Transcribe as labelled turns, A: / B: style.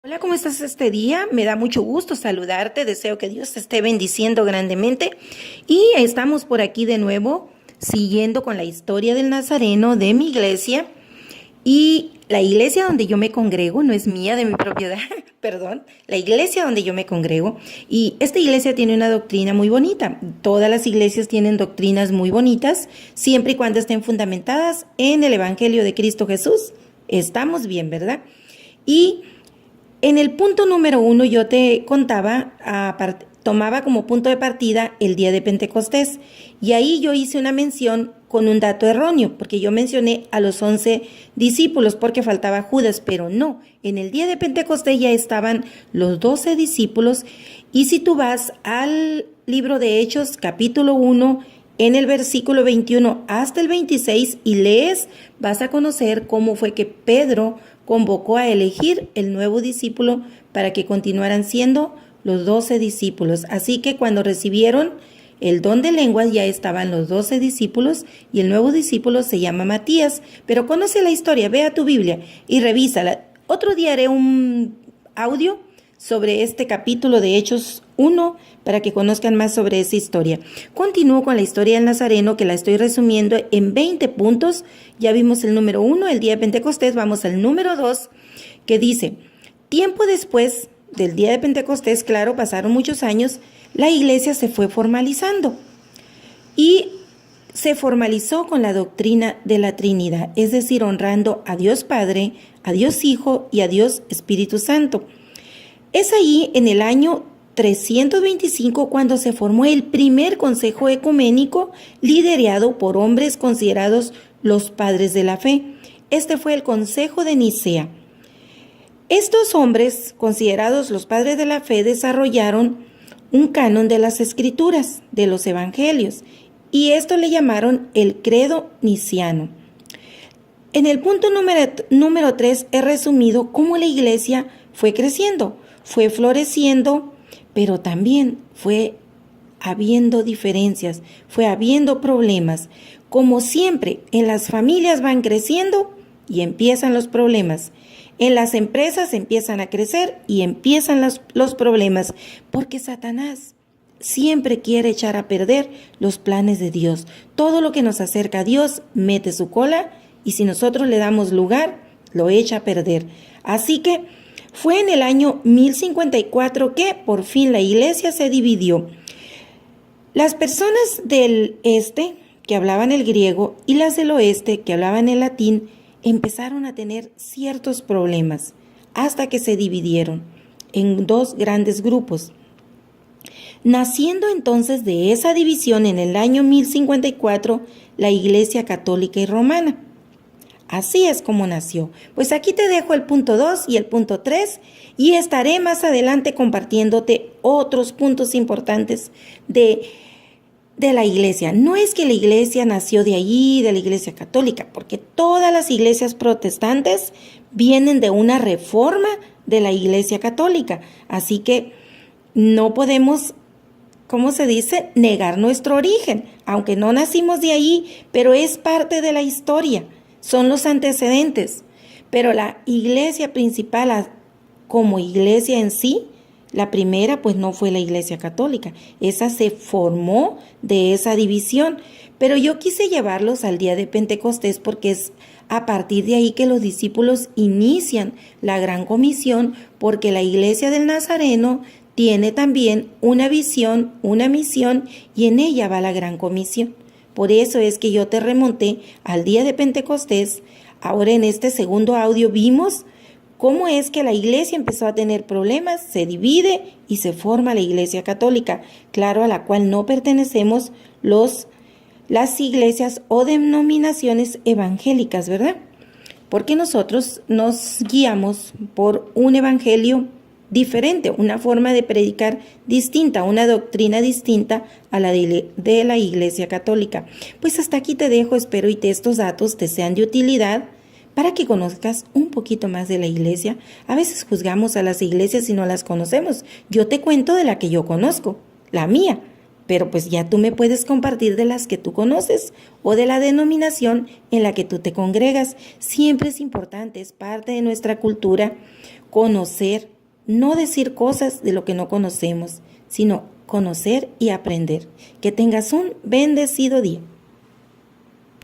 A: Hola, ¿cómo estás este día? Me da mucho gusto saludarte, deseo que Dios te esté bendiciendo grandemente y estamos por aquí de nuevo siguiendo con la historia del Nazareno de mi iglesia y la iglesia donde yo me congrego no es mía, de mi propiedad, perdón, la iglesia donde yo me congrego y esta iglesia tiene una doctrina muy bonita. Todas las iglesias tienen doctrinas muy bonitas siempre y cuando estén fundamentadas en el Evangelio de Cristo Jesús. Estamos bien, ¿verdad? Y en el punto número 1 yo te contaba, tomaba como punto de partida el día de Pentecostés y ahí yo hice una mención con un dato erróneo, porque yo mencioné a los 11 discípulos porque faltaba Judas, pero no, en el día de Pentecostés ya estaban los 12 discípulos y si tú vas al libro de Hechos capítulo 1, en el versículo 21 hasta el 26 y lees, vas a conocer cómo fue que Pedro convocó a elegir el nuevo discípulo para que continuaran siendo los 12 discípulos. Así que cuando recibieron el don de lenguas ya estaban los 12 discípulos y el nuevo discípulo se llama Matías. Pero conoce la historia, ve a tu Biblia y revísala. Otro día haré un audio sobre este capítulo de Hechos 1 para que conozcan más sobre esa historia. Continúo con la historia del Nazareno, que la estoy resumiendo en 20 puntos. Ya vimos el número 1, el día de Pentecostés. Vamos al número 2, que dice: tiempo después del día de Pentecostés, claro, pasaron muchos años, la iglesia se fue formalizando y se formalizó con la doctrina de la Trinidad, es decir, honrando a Dios Padre, a Dios Hijo y a Dios Espíritu Santo. Es ahí en el año 325 cuando se formó el primer consejo ecuménico liderado por hombres considerados los padres de la fe. Este fue el Consejo de Nicea. Estos hombres, considerados los padres de la fe, desarrollaron un canon de las escrituras, de los evangelios, y esto le llamaron el credo niciano. En el punto número 3 he resumido cómo la iglesia fue creciendo, fue floreciendo, pero también fue habiendo diferencias, fue habiendo problemas. Como siempre, en las familias van creciendo y empiezan los problemas. En las empresas empiezan a crecer y empiezan los problemas, porque Satanás siempre quiere echar a perder los planes de Dios. Todo lo que nos acerca a Dios mete su cola y si nosotros le damos lugar, lo echa a perder. Así que fue en el año 1054 que por fin la iglesia se dividió. Las personas del este, que hablaban el griego, y las del oeste, que hablaban el latín, empezaron a tener ciertos problemas hasta que se dividieron en dos grandes grupos. Naciendo entonces de esa división en el año 1054 la Iglesia Católica y Romana. Así es como nació. Pues aquí te dejo el punto 2 y el punto 3 y estaré más adelante compartiéndote otros puntos importantes de la iglesia. No es que la iglesia nació de allí, de la iglesia católica, porque todas las iglesias protestantes vienen de una reforma de la iglesia católica. Así que no podemos, ¿cómo se dice?, negar nuestro origen, aunque no nacimos de allí, pero es parte de la historia. Son los antecedentes, pero la iglesia principal como iglesia en sí, la primera pues no fue la iglesia católica, esa se formó de esa división, pero yo quise llevarlos al día de Pentecostés porque es a partir de ahí que los discípulos inician la gran comisión, porque la iglesia del Nazareno tiene también una visión, una misión y en ella va la gran comisión. Por eso es que yo te remonté al día de Pentecostés. Ahora en este segundo audio vimos cómo es que la iglesia empezó a tener problemas, se divide y se forma la iglesia católica, claro, a la cual no pertenecemos las iglesias o denominaciones evangélicas, ¿verdad? Porque nosotros nos guiamos por un evangelio diferente, una forma de predicar distinta, una doctrina distinta a la de la Iglesia Católica. Pues hasta aquí te dejo, espero y estos datos te sean de utilidad para que conozcas un poquito más de la iglesia. A veces juzgamos a las iglesias si no las conocemos. Yo te cuento de la que yo conozco, la mía, pero pues ya tú me puedes compartir de las que tú conoces o de la denominación en la que tú te congregas. Siempre es importante, es parte de nuestra cultura conocer no decir cosas de lo que no conocemos, sino conocer y aprender. Que tengas un bendecido día.